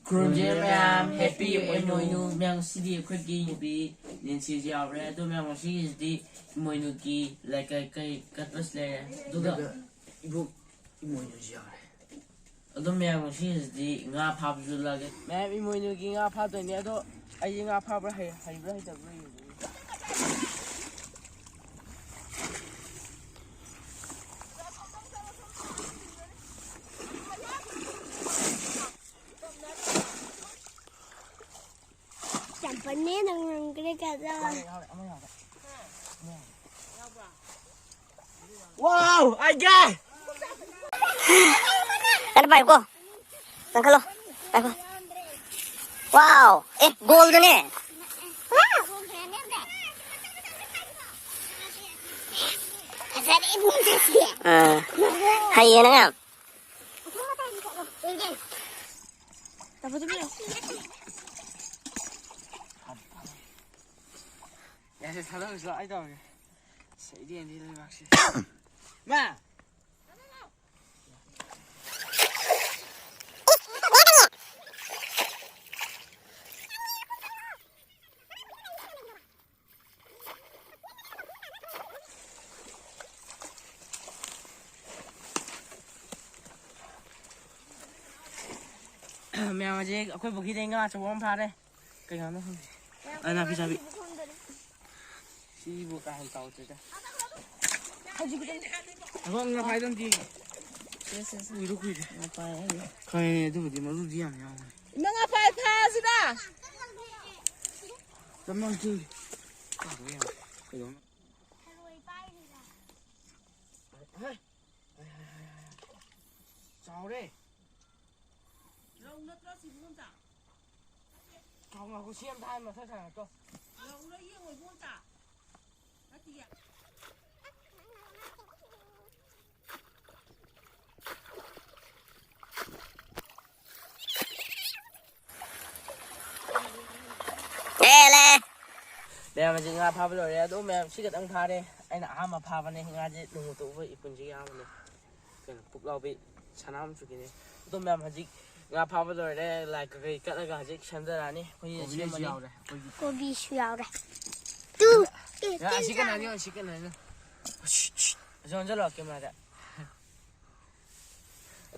ꯈꯨꯔꯨꯝꯖꯩ ꯃꯌꯥꯝ ꯍꯦꯄꯤ ꯏꯃꯣꯏꯅꯨ ꯃꯌꯥꯝ ꯁꯤꯗꯤ ꯑꯩꯈꯣꯏꯒꯤ ꯅꯨꯄꯤ ꯅꯦꯟꯁꯤꯁꯨ ꯌꯥꯎꯔꯦ ꯑꯗꯨ ꯃꯌꯥꯝ ꯉꯁꯤꯒꯤꯁꯤꯗꯤ ꯏꯃꯣꯏꯅꯨꯒꯤ ꯀꯩ ꯀꯠꯄꯁꯨ ꯂꯩꯔꯦ ꯑꯗꯨꯒ 이거 이모이누지 야래. ꯑꯗꯨ ꯃꯌꯥꯝ ꯉꯁꯤꯒꯤꯁꯤꯗꯤ ꯉꯥ ꯐꯥꯕꯁꯨ ꯂꯥꯛꯑꯦ ꯃꯌꯥꯝ ꯏꯃꯣꯏꯅꯨꯒꯤ ꯉꯥ ꯐꯥꯗꯣꯏꯅꯦ ꯑꯗꯣ ꯑꯩ ꯉꯥ ꯐꯥꯕ꯭ꯔꯥ ꯍꯩꯕ꯭ꯔꯥ ꯍꯩꯇꯕ꯭ꯔꯥ ꯌꯦꯡꯒꯦ Champane nang kre kaza. Wow, I got. Kan pai ko. Kan khalo. Pai ko. Wow, gold ne. Hay na nga. Tapos mo. Ya se saló eso, ahí está. Se iría en el maxi. Ma. Mèo mà gì, akwai buki dai nga chawon pha đây. Cái nó không. Ai nào phi sao bị. Si bu ka han tao chứ. Ako nga phai dong ji. Ui ru kui. Nga phai ai. Khai du di ma ru di am nhau. Nga phai pha gì đó. Tấm mong chi. Ka ru ya. Cái đó. Hey. Chào đây. Nó xì buôn trả. Chào mà có xem thay mà sao sao cơ. Nó yêu người buôn trả. Nó tiệt. Ele. Mẹ mà chị nga pha rồi đấy, đố mẹ xí cái ăn pha đi. Anh là mà pha vào này nga chị đừng tụ với ipun chị ăn này. Cái phục lao bị chán lắm chút cái này. Đố mẹ mà chị nga pha rồi đấy, lại cái cắt ra cái chị xem ra này. Coi như xem mà đi. Kobi shuao ra. Tu. Ya, xí cái này đi, xí cái này đi. John cho lo cái mà đấy.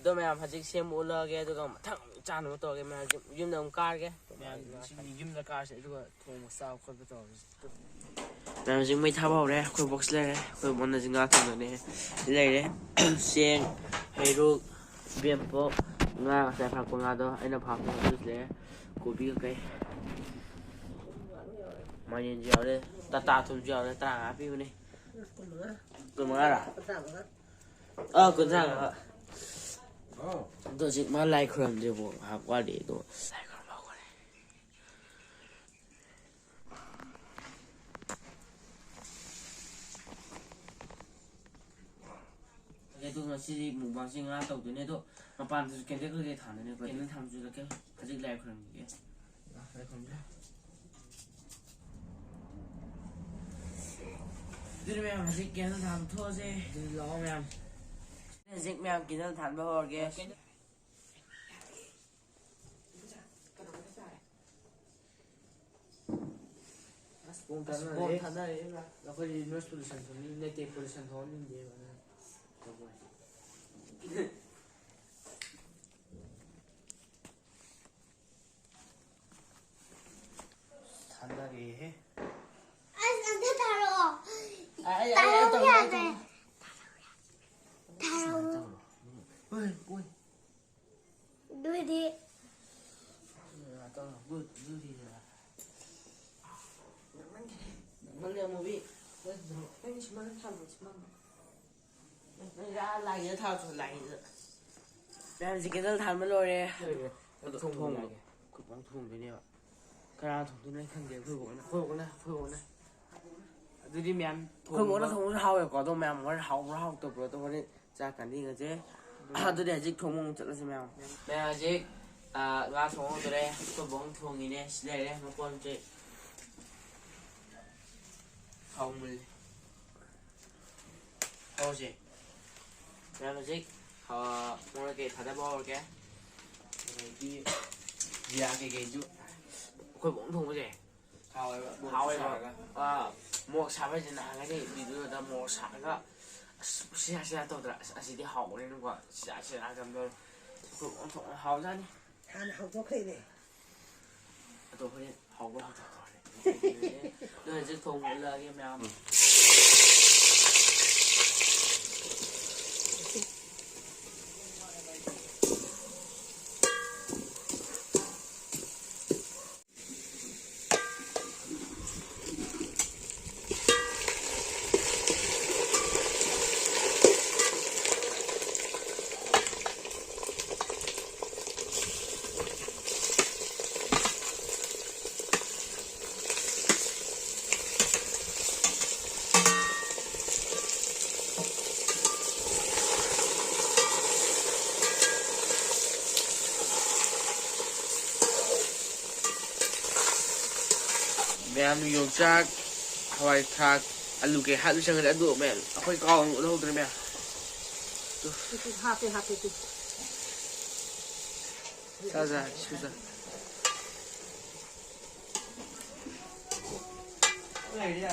Đố mẹ mà chị xem mua lo cái, đố mà thằng chán nó to cái mà dùng đồng car cái. Mẹ dùng đồng car sẽ đố thùng một sao không có to. Mẹ mình mới tháo vào đấy, khối box này, khối món này ngã thùng này, đây đấy, xiên, hay ruột, biếm bò, ngã sẽ phạt của ngã đó, anh nó phạt của ngã đấy, cô biết cái, mà nhìn dẻo đấy, ta thùng dẻo đấy, ta ngã biết này, tôi mà ra, cứ ra hả, tôi chỉ mà lại khởi thì bộ học qua để tôi. Cái tôi nói xí mùng bằng xí ngã tàu từ này thôi, mà bàn từ cái cái thằng này cái nó tham dự là cái gì lại còn gì cái, lại còn gì, đi mẹ mà xí cái nó tham thua gì, đi lo mẹ, xí mẹ cái nó tham bao cái, Bom thằng này là cái noise pollution thôi, negative pollution thôi nên gì mà. 단다리 해. Anh thích taro. Ai Taro nhà này. Taro. Ui, ui. Đuôi đi. Tao bự đi rồi. Nó liền một vị. Anh chỉ mang thằng chỉ mang. Nó ra lại cái thao rồi lại rồi. Đang gì cái nó thằng mới rồi đấy. Thùng này. Cục băng thùng thế này ạ. Cái nào thùng này khăn gì phơi gỗ này. Tôi đi mèm. Phơi gỗ nó thùng hao rồi có đâu mèm nó hao tập rồi tôi đi ra cả đi cái chứ. Tôi để dịch thùng mông chắc là xem mèm. Mèm dịch ngã thùng tôi đây tôi bóng thùng này nè, đây đấy nó con chị. Không mình. Thôi chị. Mèm dịch họ muốn cái thằng đã bỏ cái. Đi ꯖꯤꯌꯥ ꯀꯩꯀꯩꯁꯨ ꯑꯩꯈꯣꯏ ꯕꯣꯡ ꯊꯣꯡꯕꯁꯦ ꯍꯥꯎꯋꯦꯕ ꯃꯣꯔꯣꯛ ꯁꯥꯕꯁꯦ ꯅꯍꯥꯟꯒꯩꯗꯤ ꯚꯤꯗꯤꯑꯣꯗ ꯃꯣꯔꯣꯛ ꯁꯥꯔꯒ ꯑꯁ ꯁꯤꯌꯥ ꯇꯧꯗ꯭ꯔꯥ ꯑꯁꯤꯗꯤ ꯍꯥꯎꯕꯅꯤꯅꯀꯣ ꯁꯤꯌꯥ ꯀꯝꯗꯧ ꯑꯩꯈꯣꯏ ꯕꯣꯡ ꯊꯣꯡꯕ ꯍꯥꯎꯖꯥꯠꯅꯤ ꯍꯥꯟꯅ ꯍꯧꯗꯣꯛꯈ꯭ꯔꯦꯅꯦ ꯑꯗꯣ ꯍꯣꯔꯦꯟ ꯍꯥꯎꯕ ꯍꯧꯖꯤꯛ ꯍꯧꯖꯤꯛ ꯊꯣꯡꯂꯛꯑꯒꯦ ꯃꯌꯥꯝ ꯃꯌꯥꯝ ꯌꯣꯡꯆꯥꯛ ꯍꯋꯥꯏ ꯊꯔꯥꯛ ꯑꯂꯨ ꯀꯩ ꯍꯥꯠꯂꯨ ꯆꯪꯒꯅꯤ ꯑꯗꯨ ꯃꯌꯥꯝ ꯑꯩꯈꯣꯏ ꯀꯥꯎ ꯎꯠꯍꯧꯗ꯭ꯔꯦ ꯃꯌꯥꯝ ꯍꯥꯞꯄꯦ ꯇꯨ ꯆꯥ ꯁꯨꯖꯥ ꯁꯤ ꯂꯩꯔꯦ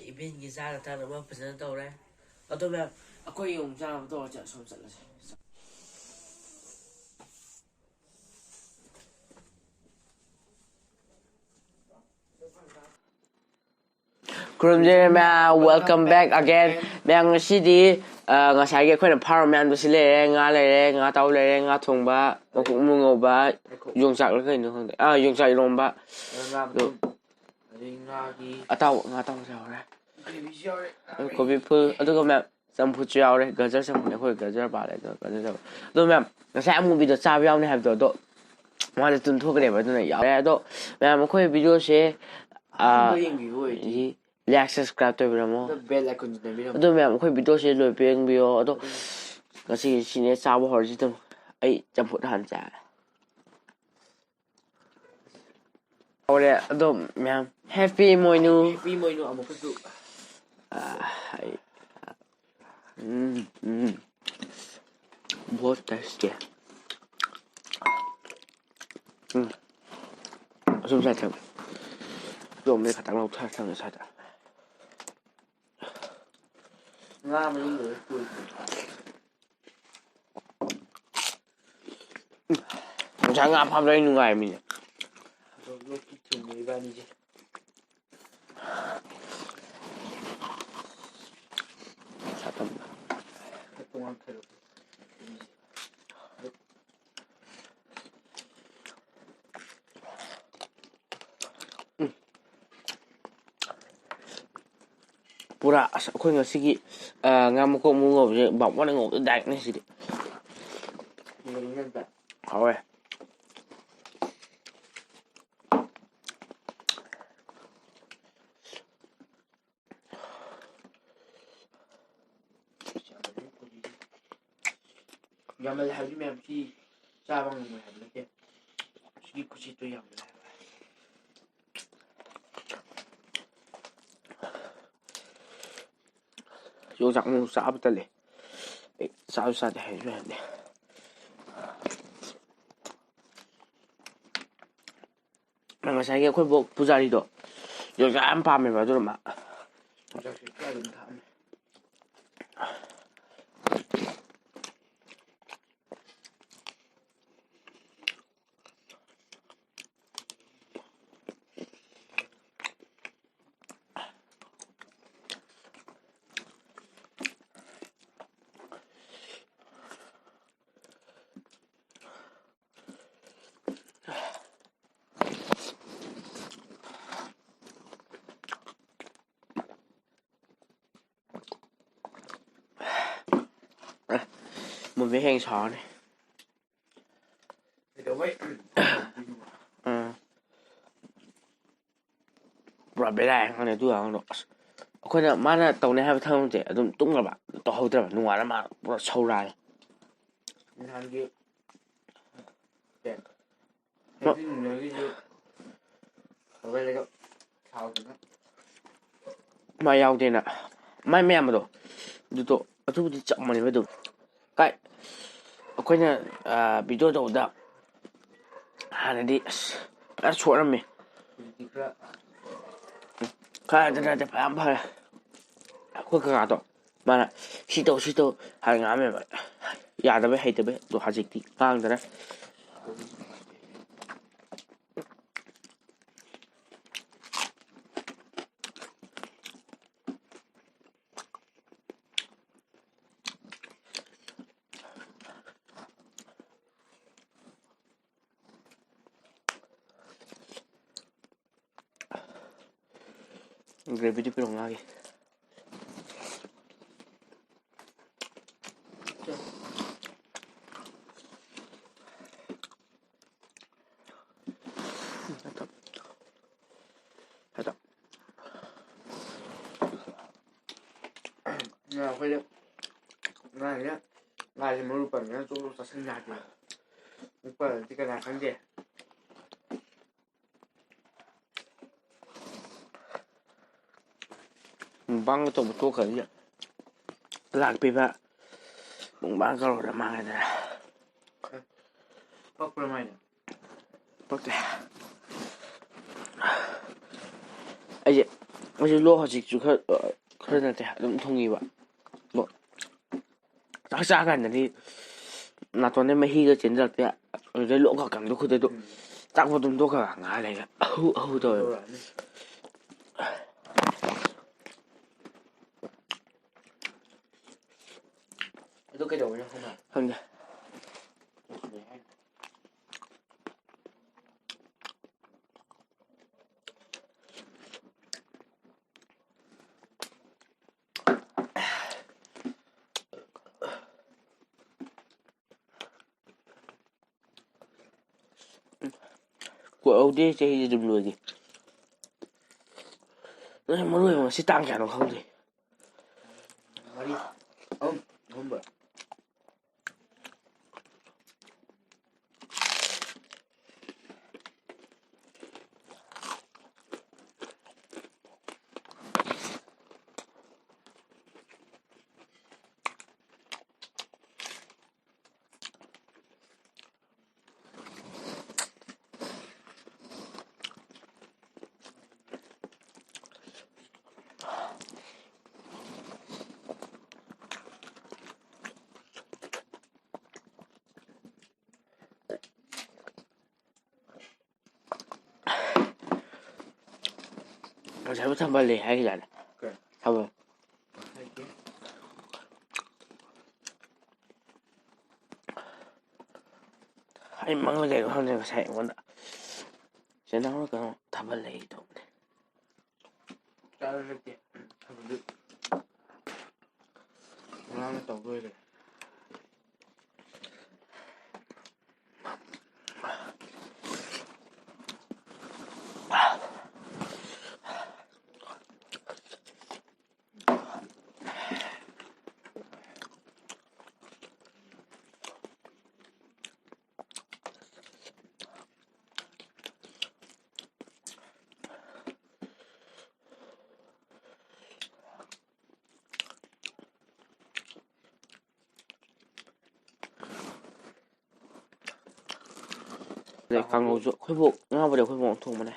ꯏꯚꯦꯟꯒꯤ ꯆꯥꯅ ꯊꯛꯅꯕ ꯐꯖꯅ ꯇꯧꯔꯦ ꯑꯗꯣ ꯃꯌꯥꯝ ꯑꯩꯈꯣꯏ ꯌꯣꯡ ꯆꯥꯅꯕ ꯇꯧꯔ ꯁꯣꯝ ꯆꯠꯂꯁꯦ ꯈꯨꯔꯨꯝꯖꯔꯤ ꯃꯌꯥꯝ ꯋꯦꯜꯀꯝ ꯕꯦꯛ ꯑꯒꯦꯟ ꯃꯌꯥꯝ ꯉꯁꯤꯗꯤ ꯉꯁꯥꯏꯒꯤ ꯑꯩꯈꯣꯏꯅ ꯐꯥꯔꯝ ꯃꯌꯥꯝꯗꯣ ꯁꯤ ꯂꯩꯔꯦ ꯉꯥ ꯇꯥꯎ ꯂꯩꯔꯦ ꯉꯥ ꯊꯣꯡꯕ ꯃꯀꯨꯞ ꯃꯨ ꯉꯧꯕ ꯌꯣꯡꯆꯥꯛꯂ ꯀꯩꯅꯣ ꯈꯪꯗꯦ ꯌꯣꯡꯆꯥꯛ ꯏꯔꯣꯝꯕ ꯉꯥ ꯇꯥꯎꯕꯁꯨ ꯌꯥꯎꯔꯦ ꯀꯣꯕꯤ ꯐꯨꯜ ꯑꯗꯨꯒ ꯃꯌꯥꯝ ꯆꯝꯐꯨꯠꯁꯨ ꯌꯥꯎꯔꯦ ꯒꯖꯔ ꯆꯝꯐꯨꯠ ꯑꯩꯈꯣꯏ ꯒꯖꯔ ꯄꯥꯜꯂꯦ ꯑꯗꯣ ꯃꯌꯥꯝ ꯉꯁꯥꯏ ꯑꯃꯨꯕꯤꯗꯣ ꯆꯥꯕ ꯌꯥꯎꯅꯤ ꯍꯥꯏꯕꯗꯣ ꯑꯗꯣ ꯃꯥꯗꯤ ꯇꯨꯝꯊꯣꯛꯈ꯭ꯔꯦꯕ ꯑꯗꯨꯅ ꯌꯥꯎꯔꯦ ꯑꯗꯣ ꯃꯌꯥꯝ ꯑꯩꯈꯣꯏ ꯚꯤꯗꯤꯑꯣꯁꯦ ꯂꯥꯏꯛ ꯁꯕꯁꯀ꯭ꯔꯥꯏꯕ ꯇꯧꯕꯤꯔꯝꯃꯣ ꯑꯗꯣ ꯃꯌꯥꯝ ꯑꯩꯈꯣꯏ ꯚꯤꯗꯤꯑꯣꯁꯦ ꯂꯣꯏꯕ ꯌꯦꯡꯕꯤꯌꯣ ꯑꯗꯣ ꯉꯁꯤꯒꯤ ꯁꯤꯅꯦ ꯆꯥꯕ ꯍꯧꯔꯁꯤ ꯑꯗꯨꯝ ꯑꯩ ꯆꯝꯐꯨꯠ ꯍꯥꯟꯅ ꯆꯥꯔꯦ ꯍꯧꯔꯦ ꯑꯗꯣ ꯃꯌꯥꯝ ꯍꯦꯄꯤ ꯏꯃꯣꯏꯅꯨ ꯑꯃꯨꯛꯀꯁꯨ बहुत टेस्टी है असुम साइड थम दोमने खतम उठा थम साइड ꯉꯥ ꯃꯅꯨꯡꯗ ꯉꯁꯥꯏ ꯉꯥ ꯐꯥꯕꯗ ꯑꯩ ꯅꯨꯡꯉꯥꯏꯃꯤꯅꯦ ꯑꯗꯣ ꯂꯣꯛꯀꯤ ꯊꯨꯡꯉꯦ ꯏꯕꯥꯅꯤꯁꯦ ꯁꯥꯇꯝ ꯇꯣꯉꯥꯟ ꯈꯥꯏꯗꯣꯛ ꯄꯨꯔꯥ ꯑꯁ ꯑꯩꯈꯣꯏ ꯉꯁꯤꯒꯤ ꯉꯥ ꯃꯀꯣꯛ ꯃꯨ ꯉꯧꯕꯁꯦ ꯕꯥꯃꯣꯟꯅ ꯉꯧꯕꯗ ꯗꯥꯏꯔꯦꯛꯅꯦ ꯁꯤꯗꯤ ꯍꯥꯎꯋꯦ ꯌꯥꯝꯃꯜꯂꯦ ꯍꯥꯏꯕꯗꯤ ꯃꯌꯥꯝ ꯁꯤ ꯆꯥꯕ ꯉꯝꯃꯣꯏ ꯍꯥꯏꯕ ꯅꯠꯇꯦ ꯁꯤꯒꯤ ꯈꯨꯠꯁꯤꯠꯇꯣ ꯌꯥꯝꯃꯜꯂꯦ ꯍꯥꯏꯕ ꯌꯣꯡꯆꯥꯛ ꯃꯔꯨ ꯆꯥꯕ ꯇꯜꯂꯦ ꯑꯩ ꯆꯥꯁꯨ ꯆꯥꯗꯦ ꯍꯩꯁꯨ ꯍꯩꯅꯗꯦ ꯉꯁꯥꯏꯒꯤ ꯑꯩꯈꯣꯏ ꯕꯣꯛ ꯄꯨꯖꯥꯔꯤꯗꯣ ꯌꯣꯡꯆꯥꯛ ꯌꯥꯝ ꯄꯥꯝꯃꯦꯕ ꯑꯗꯨꯅ ꯃꯥ ꯌꯣꯡꯆꯥꯛꯁꯦ ꯈꯔ ꯑꯗꯨꯝ ꯊꯛꯑꯝꯃꯦ ꯃꯨꯟꯕ ꯍꯌꯦꯡ ꯁꯥꯎꯔꯅꯤ ꯀꯩꯗꯧꯕꯩ ꯄꯨꯔꯥ ꯕꯦꯔꯥꯅꯤ ꯈꯪꯉꯦ ꯑꯗꯨ ꯑꯉꯥꯡꯗꯣ ꯑꯁ ꯑꯩꯈꯣꯏꯅ ꯃꯥꯅ ꯇꯧꯅꯤ ꯍꯥꯏꯕ ꯊꯕꯛꯁꯦ ꯑꯗꯨꯝ ꯇꯨꯝꯈ꯭ꯔꯕ ꯇꯧꯍꯧꯗ꯭ꯔꯕ ꯅꯨꯡꯉꯥꯜꯂ ꯃꯥ ꯄꯨꯔꯥ ꯁꯧꯔꯥꯏ ꯅꯍꯥꯟꯒꯤ ꯍꯦꯛꯇꯤ ꯅꯣꯏꯒꯤꯁꯨ ꯍꯧꯒꯠꯂꯒ ꯁꯥꯎꯗꯅ ꯃꯥ ꯌꯥꯎꯗꯦꯅ ꯃꯥꯏ ꯃꯌꯥꯝꯕꯗꯣ ꯑꯗꯨꯗꯣ ꯑꯗꯨꯕꯨꯗꯤ ꯆꯞ ꯃꯥꯟꯅꯩꯕ ꯑꯗꯨꯝ ꯀꯥꯏ ꯑꯩꯈꯣꯏꯅ ꯚꯤꯗꯤꯑꯣ ꯇꯧꯕꯗ ꯍꯥꯟꯅꯗꯤ ꯑꯁ ꯈꯔ ꯁꯣꯛꯔꯝꯃꯤ ꯈꯔꯗ ꯅꯠꯇꯦ ꯐꯌꯥꯝ ꯐꯔꯦ ꯑꯩꯈꯣꯏ ꯀꯀꯥꯗꯣ ꯃꯥꯅ ꯁꯤ ꯇꯧ ꯍꯥꯟꯅ ꯉꯥꯡꯑꯝꯃꯦꯕ ꯌꯥꯗꯕꯩ ꯍꯩꯇꯕꯩ ꯑꯗꯣ ꯍꯧꯖꯤꯛꯇꯤ ꯉꯥꯡꯗꯔꯦ ꯒ꯭ꯔꯦꯚꯤꯗꯤ ꯄꯤꯔꯣ ꯉꯥꯒꯤ ꯑꯩꯈꯣꯏꯗ ꯉꯥꯁꯦ ꯃꯔꯨ ꯄꯟꯗꯅ ꯆꯣꯛ ꯆꯥꯁꯤꯟ ꯌꯥꯗꯦ ꯄꯜꯂꯗꯤ ꯀꯅꯥ ꯈꯪꯗꯦ ꯃꯨꯛꯕꯥꯡꯒ ꯇꯧꯕ ꯇꯣꯛꯈ꯭ꯔꯗꯤ ꯂꯥꯛꯄꯤꯕ ꯃꯨꯛꯕꯥꯡ ꯀꯔꯣꯔꯗ ꯃꯥꯡꯉꯦꯗꯅ ꯄꯛꯄ꯭ꯔꯥ ꯃꯥꯏꯅ ꯄꯛꯇꯦ ꯑꯩꯁꯦ ꯂꯣꯛ ꯍꯧꯖꯤꯛꯁꯨ ꯈꯔ ꯅꯠꯇꯦ ꯑꯗꯨꯝ ꯊꯨꯡꯉꯤꯕ ꯆꯥꯛ ꯆꯥ ꯀꯥꯟꯗꯗꯤ ꯅꯥꯇꯣꯟꯗꯩ ꯃꯍꯤꯒ ꯆꯦꯟꯊꯔꯛꯇꯦ ꯑꯗꯨꯗꯩ ꯂꯣꯛ ꯈꯛꯀꯪꯗꯣ ꯈꯨꯗꯩꯗꯣ ꯆꯥꯛꯄꯣ ꯑꯗꯨꯝ ꯇꯣꯛꯈ꯭ꯔꯒ ꯉꯥꯏꯍꯥꯛ ꯂꯩꯒ ꯑꯍꯨ ꯇꯧꯋꯦꯕ ꯑꯗꯨ ꯀꯩꯗꯧꯕꯅꯣ ꯈꯪꯗꯦ ꯀꯣꯏꯍꯧꯗꯦ ꯆꯍꯤꯁꯦ ꯑꯗꯨꯝ ꯂꯣꯏꯈꯤ ꯃꯔꯨ ꯑꯣꯏꯕ ꯉꯁꯤ ꯇꯥꯡ ꯀꯌꯥꯅꯣ ꯈꯪꯗꯦ ꯑꯍꯨꯝꯕ ꯉꯁꯥꯏꯕꯨ ꯊꯝꯕꯥꯜ ꯂꯩ ꯍꯥꯏꯈꯤꯗꯥꯏꯅꯦ ꯊꯝꯕꯥꯜ ꯑꯩ ꯃꯪꯂ ꯀꯩꯅꯣ ꯈꯪꯗꯦ ꯉꯁꯥꯏ ꯑꯩꯉꯣꯟꯗ ꯆꯦꯅꯥꯎꯅ ꯀꯩꯅꯣ ꯊꯥꯕꯜ ꯂꯩ ꯇꯧꯕꯅꯦ ꯉꯔꯥꯡꯅ ꯇꯧꯗꯣꯏꯔꯦ ꯑꯗꯩ ꯀꯥꯡꯉꯧꯁꯨ ꯑꯩꯈꯣꯏꯕꯣꯛ ꯉꯥꯕꯨꯗꯤ ꯑꯩꯈꯣꯏꯕꯣꯛꯅ ꯊꯣꯡꯕꯅꯦ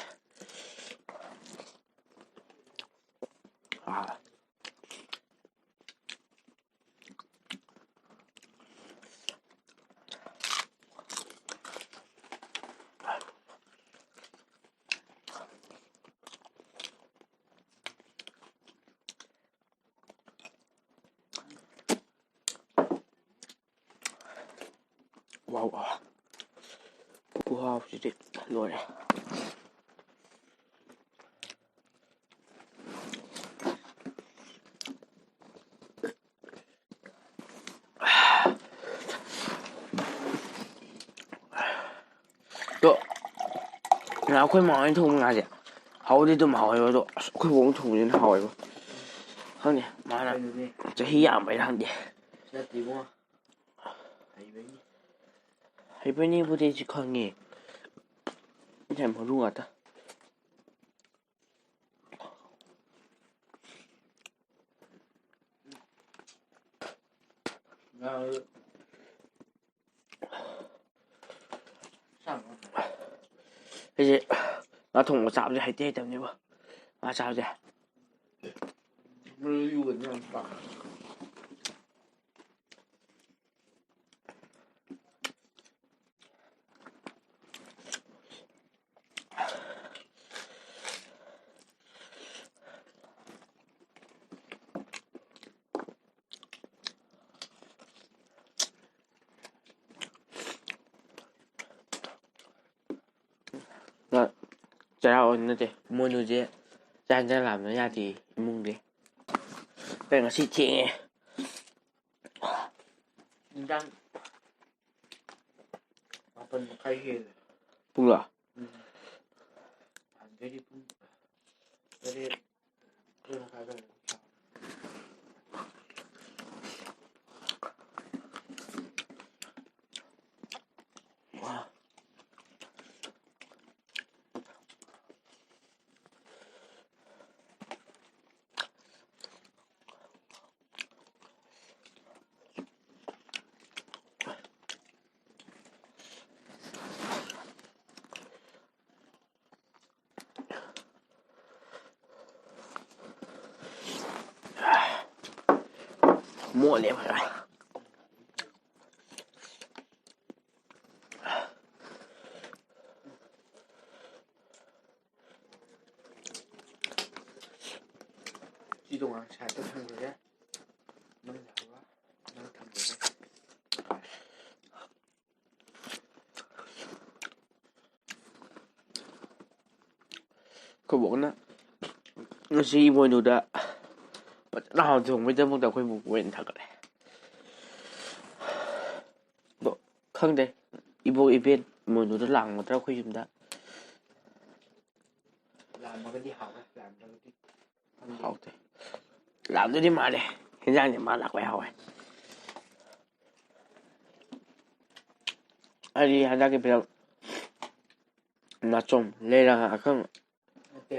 ꯋꯥꯎ ꯈꯨꯍꯥꯎꯁꯤꯗꯤ ꯂꯣꯏꯔꯦ ꯑꯗꯣ ꯑꯩꯈꯣꯏ ꯃꯥ ꯍꯣꯏꯅ ꯊꯣꯡꯕ ꯉꯥꯁꯦ ꯍꯥꯎꯗꯤ ꯑꯗꯨꯝ ꯍꯥꯎꯋꯦꯕ ꯑꯗꯣ ꯑꯁ ꯑꯩꯈꯣꯏ ꯕꯣꯛꯅ ꯊꯣꯡꯕꯁꯤꯅ ꯍꯥꯎꯋꯦꯕ ꯈꯪꯗꯦ ꯃꯥꯅ ꯆꯍꯤ ꯌꯥꯝꯕꯩꯔ ꯈꯪꯗꯦ ꯍꯩꯕꯅꯤꯕꯨꯗꯤ ꯑꯩꯁꯨ ꯈꯪꯉꯦ ꯌꯥꯝ ꯃꯔꯨ ꯉꯥꯛꯇ ꯑꯩꯁꯦ ꯉꯥ ꯊꯣꯡꯕ ꯆꯥꯕꯁꯦ ꯍꯩꯇꯕꯅꯦꯕ ꯉꯥ ꯆꯥꯕꯁꯦ ꯆꯔꯥ ꯑꯣꯏꯅ ꯅꯠꯇꯦ ꯃꯣꯏꯅꯨꯁꯦ ꯆꯥꯛ ꯌꯦꯟꯁꯥꯡ ꯂꯥꯝꯅ ꯌꯥꯗꯦ ꯏꯃꯨꯡꯗꯤ ꯑꯩ ꯉꯁꯤ ꯊꯦꯡꯉꯦ ꯏꯟꯖꯥꯡ 8:30 ꯍꯦꯜꯂꯦ ꯄꯨꯡꯂꯣ ꯑꯗꯩꯗꯤ ꯄꯨꯡ 8 8:30 ꯃꯣꯠꯂꯦ ꯐꯖꯅ ꯁꯤ ꯇꯣꯉꯥꯟ ꯁꯥꯏꯠꯇ ꯊꯝꯈ꯭ꯔꯒꯦ ꯅꯪ ꯂꯥꯛꯑꯒ ꯅꯪ ꯊꯝꯈ꯭ꯔꯒꯦ ꯑꯩꯈꯣꯏ ꯕꯣꯛꯅ ꯉꯁꯤ ꯏꯃꯣꯏꯅꯨꯗ ꯐꯖꯅ ꯍꯥꯎꯅ ꯊꯣꯡꯕꯒꯤꯗꯃꯛꯇ ꯑꯩꯈꯣꯏ ꯕꯣꯛ ꯑꯣꯏꯅ ꯊꯥꯒꯠꯂꯦ ꯑꯗꯣ ꯈꯪꯗꯦ ꯏꯕꯣꯛ ꯏꯕꯦꯟ ꯏꯃꯣꯏꯅꯨꯗ ꯂꯥꯡꯒꯗ꯭ꯔꯥ ꯑꯩꯈꯣꯏ ꯌꯨꯝꯗ ꯂꯥꯝꯃꯒꯗꯤ ꯍꯥꯎꯋꯦ ꯂꯥꯝꯗ꯭ꯔꯒꯗꯤ ꯍꯥꯎꯇꯦ ꯂꯥꯝꯗꯣꯏꯗꯤ ꯃꯥꯜꯂꯦ ꯍꯦꯟꯖꯥꯡꯁꯦ ꯃꯥ ꯂꯥꯛꯄ ꯍꯥꯎꯋꯦ ꯑꯩꯗꯤ ꯍꯟꯗꯛꯀꯤ ꯐꯤꯂꯝ ꯅꯥꯆꯣꯝ ꯂꯩꯔꯥꯡ ꯑꯀꯪ ꯅꯠꯇꯦ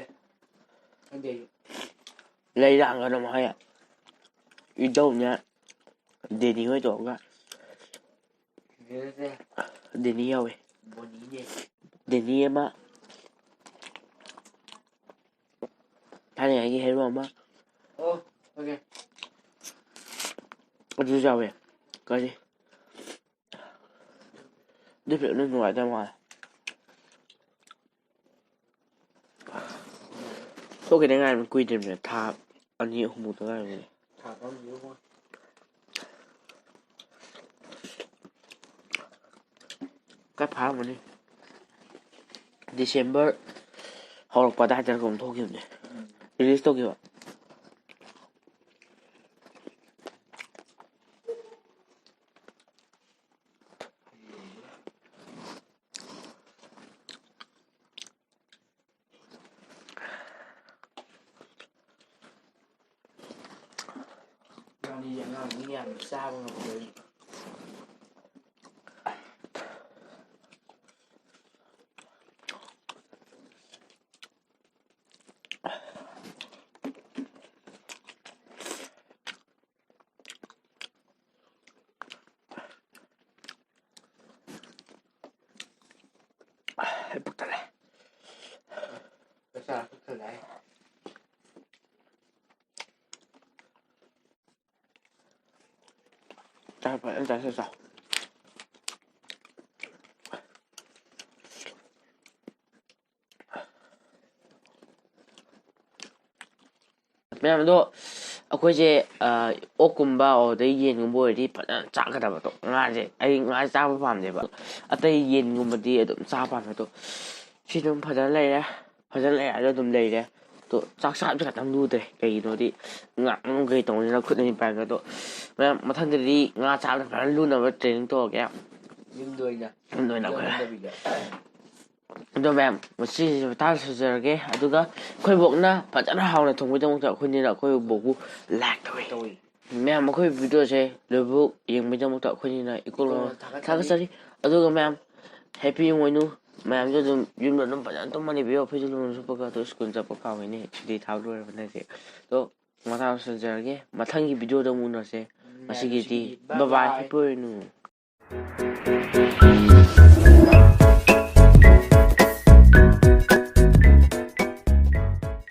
ꯈꯪꯗꯦ ꯂꯩꯔꯥꯡꯒ ꯑꯗꯨꯝ ꯍꯥꯏ ꯏꯙꯧꯅꯦ ꯗꯦꯅꯤ ꯍꯣꯏ ꯇꯧꯔꯒ ꯅꯠꯇꯦ ꯗꯦꯅꯤ ꯌꯥꯎꯋꯦ ꯕꯣꯅꯤꯅꯦ ꯗꯦꯅꯤ ꯑꯃ ꯊꯥꯏꯅꯉꯩꯒꯤ ꯍꯦꯔꯣ ꯑꯃ ꯑꯣ ꯑꯣꯀꯦ ꯑꯗꯨꯁꯨ ꯌꯥꯎꯋꯦ ꯀꯔꯤ ꯑꯗꯨ ꯐꯤꯂꯝꯗꯨ ꯅꯨꯡꯉꯥꯏꯗꯧ ꯃꯥꯜꯂꯦ ꯊꯣꯛꯈꯤꯗ ꯉꯥꯏꯔꯤꯕꯅꯤ ꯀꯨꯏꯗ꯭ꯔꯤꯕꯅꯦ ꯊꯥ 2-3 ꯃꯨꯛꯇ ꯉꯥꯏꯔꯤꯕꯅꯦ ꯊꯥ ꯑꯃ ꯀꯥꯏ ꯐꯥꯔꯝꯃꯅꯤ ꯗꯤꯁꯦꯝꯕꯔ ꯍꯧꯔꯛꯄ ꯑꯗꯥꯏꯗꯔ ꯀꯩꯅꯣꯝ ꯊꯣꯛꯈꯤꯕꯅꯦ ꯔꯤꯂꯤꯁ ꯇꯧꯈꯤꯕ ꯏꯕꯥꯅꯤꯁꯦ ꯑꯉꯥꯡꯅꯤ ꯌꯥꯝ ꯆꯥꯕ ꯉꯝꯗꯣꯏ ꯑꯩ ꯄꯨꯛ ꯊꯜꯂꯦ ꯆꯥꯛ ꯄꯨꯛ ꯊꯜꯂꯦ ꯍꯥꯏ ꯆꯥꯛ ꯐꯖꯅ ꯆꯥꯁꯤꯜ ꯆꯥꯎ ꯃꯌꯥꯝ ꯑꯗꯣ ꯑꯩꯈꯣꯏꯁꯦ ꯑꯣꯛꯀꯨꯝꯕ ꯑꯗꯩ ꯌꯦꯟꯒꯨꯝꯕ ꯑꯣꯏꯔꯗꯤ ꯐꯖꯅ ꯆꯥꯒꯗꯕꯗꯣ ꯉꯥꯁꯦ ꯑꯩ ꯉꯥꯁꯦ ꯆꯥꯕ ꯄꯥꯝꯗꯦꯕ ꯑꯇꯩ ꯌꯦꯟꯒꯨꯝꯕꯗꯤ ꯑꯗꯨꯝ ꯆꯥꯕ ꯄꯥꯝꯃꯦ ꯑꯗꯣ ꯁꯤ ꯑꯗꯨꯝ ꯐꯖꯅ ꯂꯩꯔꯦ ꯍꯥꯏꯔ ꯑꯗꯨꯝ ꯂꯩꯔꯦ ꯑꯗꯣ ꯆꯥꯛ ꯆꯥꯕꯁꯦ ꯈꯤꯇꯪ ꯂꯨꯗ꯭ꯔꯦ ꯀꯩꯒꯤꯅꯣꯗꯤ ꯉꯥ ꯀꯩ ꯇꯧꯅꯤꯅ ꯈꯨꯠꯅꯤ ꯄꯥꯏꯕ ꯑꯗꯣ ꯃꯌꯥꯝ ꯃꯊꯪꯗꯗꯤ ꯉꯥ ꯆꯥꯕꯗ ꯐꯖꯅ ꯂꯨꯅꯕ ꯇ꯭ꯔꯦꯅꯤꯡ ꯇꯧꯔꯒꯦ ꯌꯨꯝꯗ ꯑꯣꯏꯅ ꯌꯨꯝꯗ ꯑꯣꯏꯅ ꯑꯩꯈꯣꯏ ꯍꯟꯗꯕꯤꯗ ꯑꯗꯣ ꯃꯌꯥꯝ ꯉꯁꯤꯁꯦ ꯃꯇꯥꯡ ꯁꯨꯖꯔꯒꯦ ꯑꯗꯨꯒ ꯑꯩꯈꯣꯏ ꯕꯣꯛꯅ ꯐꯖꯅ ꯍꯥꯎꯅ ꯊꯣꯡꯕꯒꯤꯗꯃꯛꯇ ꯑꯩꯈꯣꯏꯅꯤꯅ ꯑꯩꯈꯣꯏ ꯕꯣꯛꯄꯨ ꯂꯥꯏꯛ ꯇꯧꯏ ꯇꯧꯏ ꯃꯌꯥꯝ ꯑꯩꯈꯣꯏ ꯚꯤꯗꯤꯑꯣꯁꯦ ꯂꯣꯏꯕꯨꯛ ꯌꯦꯡꯕꯒꯤꯗꯃꯛꯇ ꯑꯩꯈꯣꯏꯅ ꯏꯀꯣꯂꯣ ꯊꯥꯒꯠꯆꯔꯤ ꯑꯗꯨꯒ ꯃꯌꯥꯝ ꯍꯦꯄꯤ ꯑꯣꯏꯅꯨ ꯃꯌꯥꯝꯁꯨ ꯑꯗꯨꯝ ꯌꯨꯝꯗ ꯑꯗꯨꯝ ꯐꯖꯅ ꯇꯨꯝꯃ ꯂꯩꯕꯤꯌꯣ ꯐꯩꯖꯨꯞ ꯅꯨꯡ ꯁꯨꯞꯄꯒ ꯑꯗꯣ ꯁ꯭ꯀꯨꯜ ꯆꯠꯄ ꯀꯥꯎꯋꯤꯅꯦ ꯁꯨꯇꯤ ꯊꯥꯕ ꯂꯣꯏꯔꯕ ꯅꯠꯇꯦ ꯑꯗꯣ ꯃꯊꯪ ꯂꯣꯏꯁꯤꯟꯖꯔꯒꯦ ꯃꯊꯪꯒꯤ ꯚꯤꯗꯤꯑꯣꯗ ꯑꯃꯨꯛ ꯎꯅꯔꯁꯦ ꯉꯁꯤꯒꯤꯗꯤ ꯕꯕꯥꯏ ꯍꯦꯄꯤ ꯑꯣꯏꯅꯨ